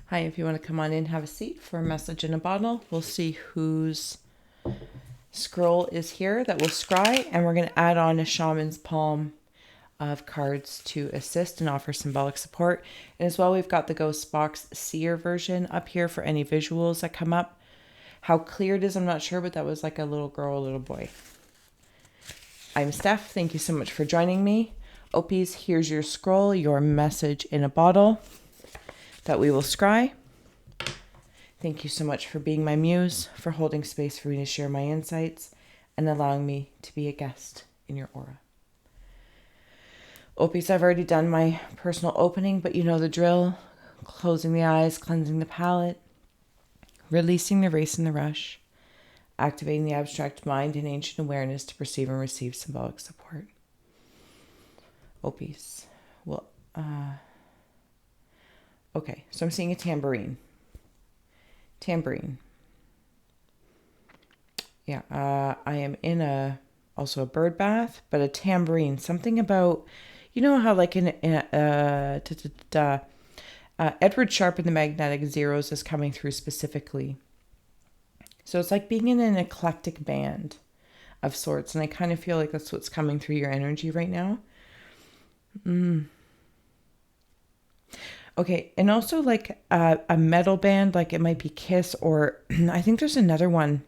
Hi, if you want to come on in, have a seat for a message in a bottle. We'll see whose scroll is here that will scry, and we're going to add on a shaman's palm of cards to assist and offer symbolic support. And as well, we've got the Ghost Box Seer version up here for any visuals that come up. How clear it is, I'm not sure, but that was like a little girl, a little boy. I'm Steph. Thank you so much for joining me. Ophies, here's your scroll, your message in a bottle that we will scry. Thank you so much for being my muse, for holding space for me to share my insights, and allowing me to be a guest in your aura. Ophies, I've already done my personal opening, but you know the drill. Closing the eyes, cleansing the palate, releasing the race and the rush, activating the abstract mind and ancient awareness to perceive and receive symbolic support. Ophies. Well, okay, so I'm seeing a tambourine. Tambourine. Yeah, I am in also a bird bath, but a tambourine. Something about, you know how like Edward Sharpe in the Magnetic Zeros is coming through specifically. So it's like being in an eclectic band of sorts, and I kind of feel like that's what's coming through your energy right now. Okay, and also like a metal band, like it might be Kiss, or I think there's another one,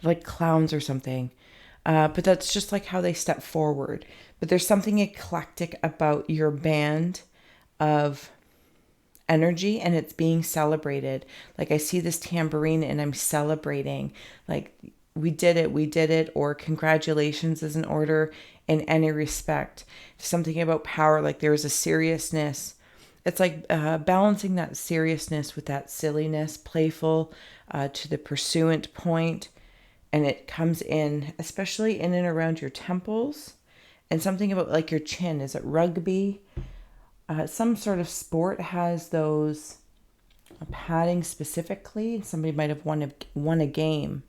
like Clowns or something. But that's just like how they step forward. But there's something eclectic about your band of energy, and it's being celebrated. Like I see this tambourine and I'm celebrating. Like we did it, or congratulations is in order in any respect. Something about power, like there was a seriousness. It's like balancing that seriousness with that silliness, playful to the pursuant point. And it comes in, especially in and around your temples. And something about like your chin. Is it rugby? Some sort of sport has those padding specifically. Somebody might have won a game.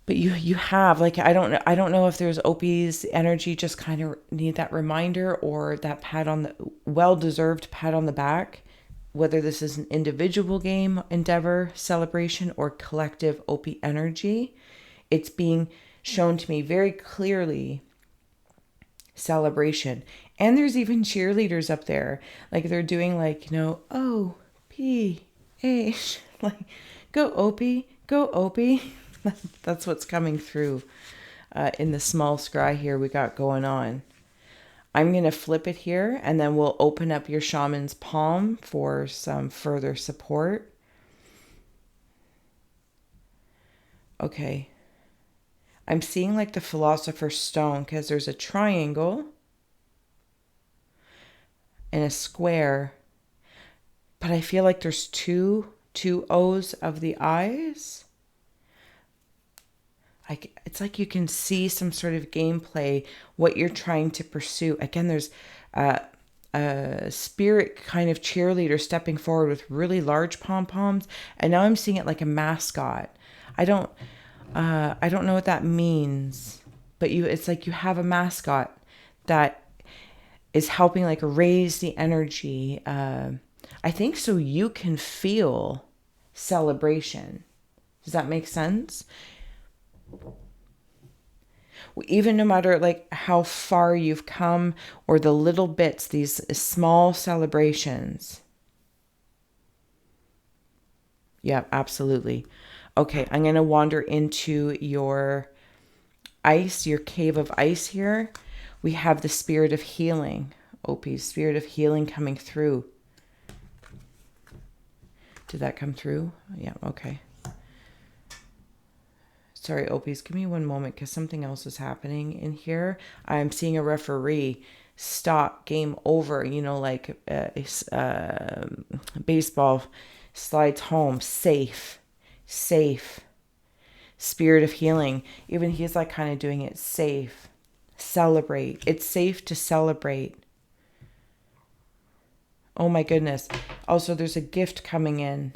But you have, like, I don't know if there's Opie's energy just kind of need that reminder, or that pat on the well-deserved pat on the back, whether this is an individual game endeavor celebration or collective Opie energy. It's being shown to me very clearly, celebration. And there's even cheerleaders up there, like they're doing like, O-P-H, like go Opie, go Opie. That's what's coming through in the small scry here we got going on. I'm going to flip it here, and then we'll open up your shaman's palm for some further support. Okay. I'm seeing like the Philosopher's Stone, because there's a triangle and a square, but I feel like there's two O's of the eyes. It's like you can see some sort of gameplay, what you're trying to pursue. Again, there's a spirit kind of cheerleader stepping forward with really large pom-poms, and now I'm seeing it like a mascot. I don't know what that means, but it's like you have a mascot that is helping like raise the energy. I think so you can feel celebration. Does that make sense? Even no matter like how far you've come, or the little bits, these small celebrations. Yeah, absolutely. Okay, I'm going to wander into your ice, your cave of ice here. We have the spirit of healing. Opie's spirit of healing coming through. Did that come through? Yeah, okay. Sorry, Opie's, give me one moment because something else is happening in here. I'm seeing a referee. Stop, game over. Like baseball slides home. Safe. Spirit of healing. Even he's like kind of doing it safe. Celebrate. It's safe to celebrate. Oh my goodness. Also, there's a gift coming in.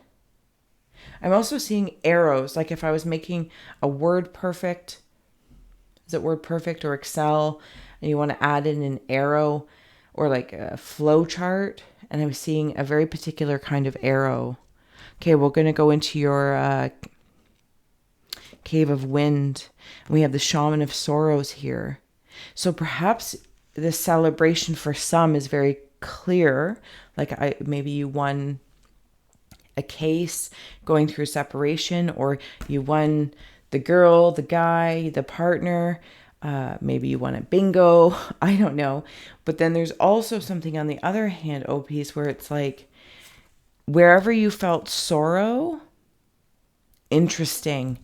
I'm also seeing arrows, like if I was making a word perfect. Is it word perfect or Excel? And you want to add in an arrow or like a flow chart, and I'm seeing a very particular kind of arrow. Okay, we're going to go into your cave of wind. We have the shaman of sorrows here. So perhaps the celebration for some is very clear. Like maybe you won a case going through separation, or you won the girl, the guy, the partner. Maybe you won a bingo. I don't know. But then there's also something on the other hand, Ophiuchus, where it's like wherever you felt sorrow, interesting.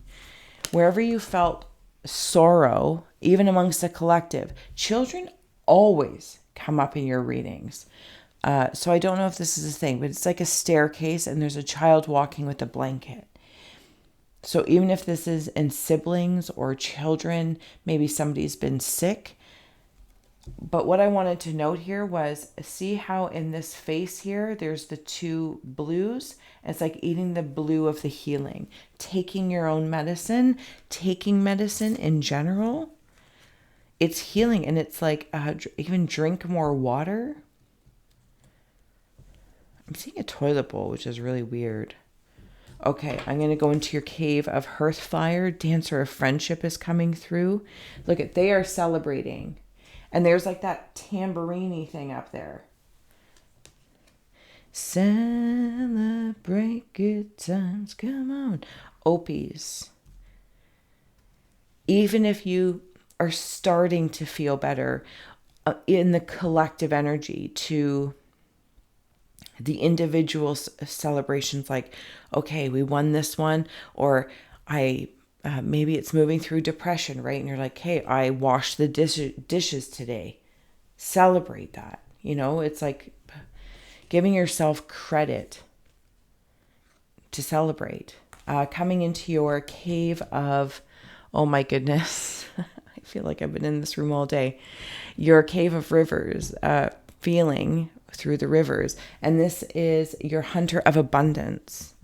Wherever you felt sorrow, even amongst the collective, children always come up in your readings. So I don't know if this is a thing, but it's like a staircase and there's a child walking with a blanket. So even if this is in siblings or children, maybe somebody's been sick. But what I wanted to note here was, see how in this face here, there's the two blues. It's like eating the blue of the healing, taking your own medicine, taking medicine in general. It's healing, and it's like even drink more water. I'm seeing a toilet bowl, which is really weird. Okay, I'm going to go into your cave of hearth fire. Dancer of friendship is coming through. Look at, they are celebrating. And there's like that tambourine thing up there. Celebrate good times. Come on. Ophiuchus. Even if you are starting to feel better in the collective energy to the individual celebrations, like, okay, we won this one, or maybe it's moving through depression, right? And you're like, hey, I washed the dishes today. Celebrate that. You know, it's like giving yourself credit to celebrate. Coming into your cave of, oh my goodness, I feel like I've been in this room all day. Your cave of rivers, feeling through the rivers. And this is your hunter of abundance.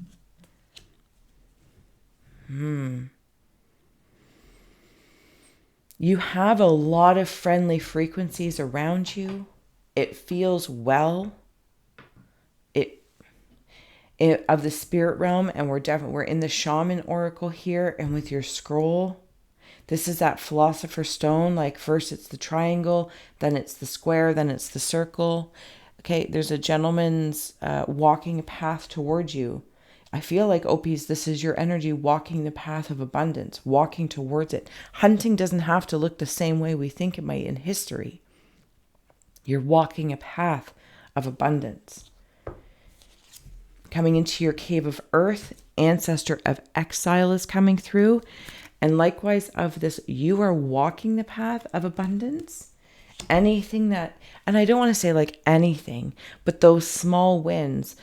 You have a lot of friendly frequencies around you. It feels well. Of the spirit realm, and we're in the shaman oracle here, and with your scroll, this is that philosopher's stone. Like first it's the triangle, then it's the square, then it's the circle. Okay, there's a gentleman's walking a path towards you. I feel like, Ophiuchus, this is your energy walking the path of abundance, walking towards it. Hunting doesn't have to look the same way we think it might in history. You're walking a path of abundance. Coming into your cave of earth, ancestor of exile is coming through. And likewise of this, you are walking the path of abundance. Anything that, and I don't want to say like anything, but those small wins,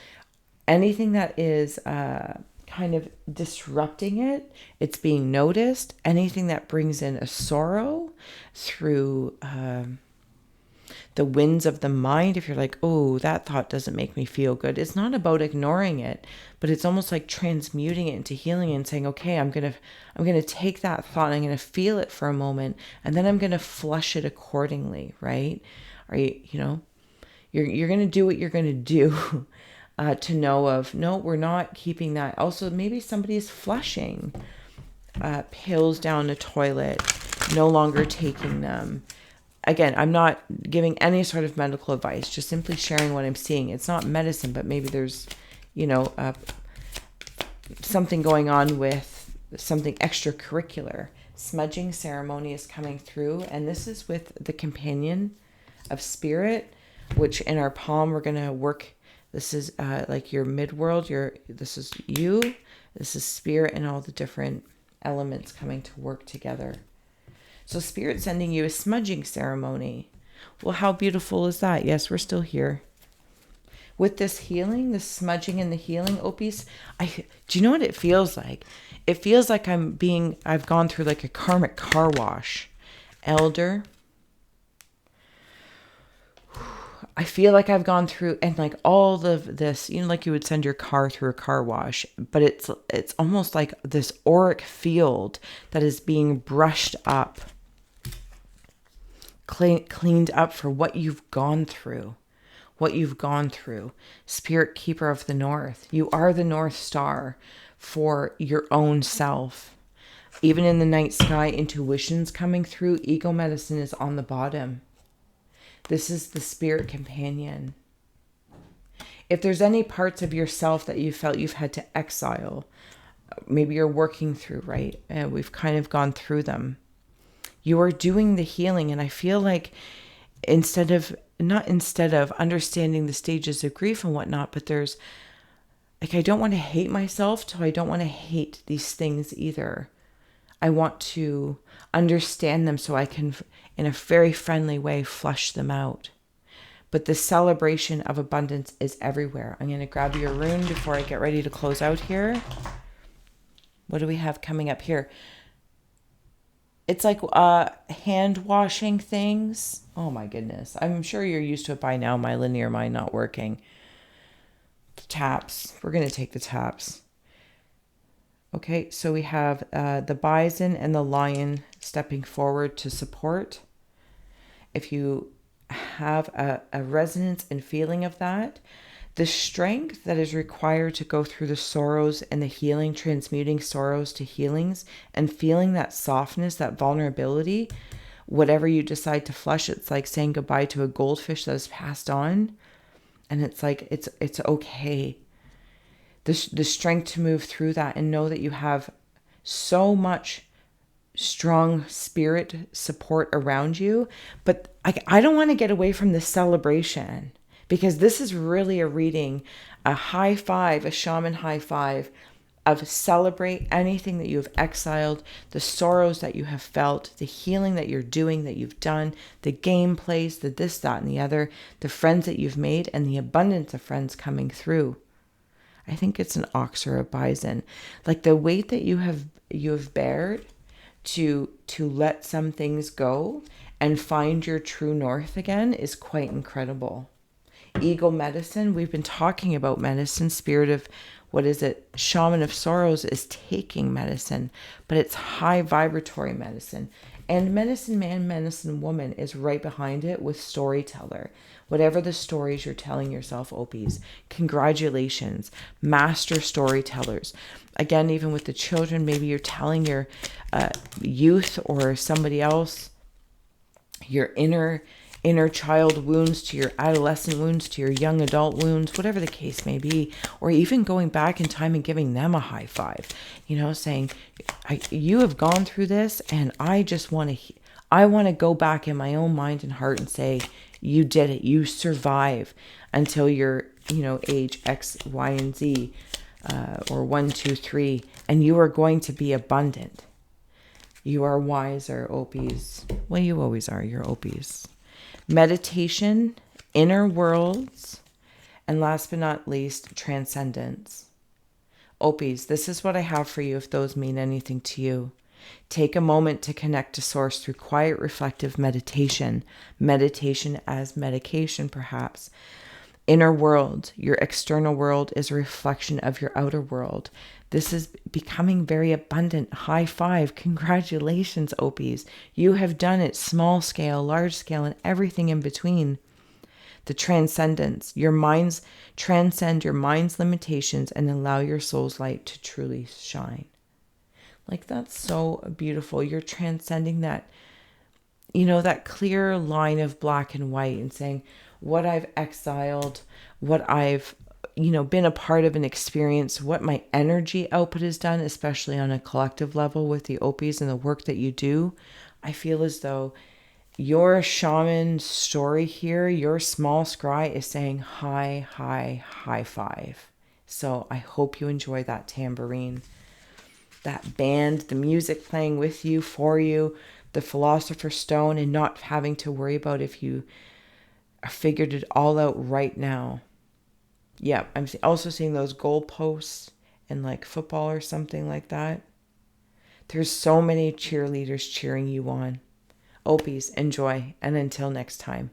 anything that is kind of disrupting it, it's being noticed. Anything that brings in a sorrow through the winds of the mind, if you're like, oh, that thought doesn't make me feel good. It's not about ignoring it, but it's almost like transmuting it into healing and saying, okay, I'm gonna take that thought and I'm gonna feel it for a moment, and then I'm gonna flush it accordingly, right? Are you're gonna do what you're gonna do to know of, no, we're not keeping that. Also, maybe somebody is flushing pills down a toilet, no longer taking them. Again, I'm not giving any sort of medical advice, just simply sharing what I'm seeing. It's not medicine, but maybe there's, something going on with something extracurricular. Smudging ceremony is coming through, and this is with the companion of spirit, which in our palm we're going to work. This is like your midworld. This is you. This is spirit and all the different elements coming to work together. So Spirit sending you a smudging ceremony. Well, how beautiful is that? Yes, we're still here. With this healing, the smudging and the healing, Ophiuchus, do you know what it feels like? It feels like I've gone through like a karmic car wash. Elder. I feel like I've gone through, and like all of this, like you would send your car through a car wash, but it's almost like this auric field that is being brushed up. Cleaned up for what you've gone through, what you've gone through. Spirit keeper of the North. You are the North Star for your own self. Even in the night sky, intuition's coming through. Ego medicine is on the bottom. This is the spirit companion. If there's any parts of yourself that you felt you've had to exile, maybe you're working through, right? And we've kind of gone through them. You are doing the healing. And I feel like instead of understanding the stages of grief and whatnot, but there's like, I don't want to hate myself, so I don't want to hate these things either. I want to understand them so I can, in a very friendly way, flush them out. But the celebration of abundance is everywhere. I'm going to grab your rune before I get ready to close out here. What do we have coming up here? It's like hand washing things. Oh my goodness. I'm sure you're used to it by now. My linear mind not working. The taps. We're going to take the taps. Okay, so we have the bison and the lion stepping forward to support. If you have a resonance and feeling of that, the strength that is required to go through the sorrows and the healing, transmuting sorrows to healings, and feeling that softness, that vulnerability, whatever you decide to flush, it's like saying goodbye to a goldfish that has passed on. And it's like, it's okay. The strength to move through that and know that you have so much strong spirit support around you. But I don't want to get away from the celebration, because this is really a reading, a high five, a shaman high five of celebrate anything that you have exiled, the sorrows that you have felt, the healing that you're doing, that you've done, the game plays, the this, that, and the other, the friends that you've made, and the abundance of friends coming through. I think it's an ox or a bison. Like the weight that you have bared to let some things go and find your true north again is quite incredible. Ego medicine, we've been talking about medicine. Spirit of, what is it? Shaman of sorrows is taking medicine, but it's high vibratory medicine. And medicine man, medicine woman is right behind it with storyteller. Whatever the stories you're telling yourself, Ophies, congratulations, master storytellers. Again, even with the children, maybe you're telling your youth or somebody else your inner child wounds to your adolescent wounds to your young adult wounds, whatever the case may be, or even going back in time and giving them a high five, saying, you have gone through this, and I just want to go back in my own mind and heart and say, you did it. You survive until you're, age X, Y, and Z, or 1, 2, 3, and you are going to be abundant. You are wiser, Ophies. Well, you always are. You're Ophies. Meditation, inner worlds, and last but not least, transcendence. Ophies, this is what I have for you if those mean anything to you. Take a moment to connect to Source through quiet, reflective meditation. Meditation as medication, perhaps. Inner world, your external world is a reflection of your outer world. This is becoming very abundant. High five. Congratulations, Ophies. You have done it. Small scale, large scale, and everything in between. The transcendence. Your minds transcend your mind's limitations and allow your soul's light to truly shine. Like, that's so beautiful. You're transcending that, that clear line of black and white and saying what I've exiled, what I've been a part of an experience, what my energy output has done, especially on a collective level with the Ophies and the work that you do. I feel as though your shaman story here, your small scry is saying high, high, high five. So I hope you enjoy that tambourine, that band, the music playing with you, for you, the Philosopher's Stone, and not having to worry about if you figured it all out right now. Yeah, I'm also seeing those goalposts in like football or something like that. There's so many cheerleaders cheering you on. Ophies, enjoy, and until next time.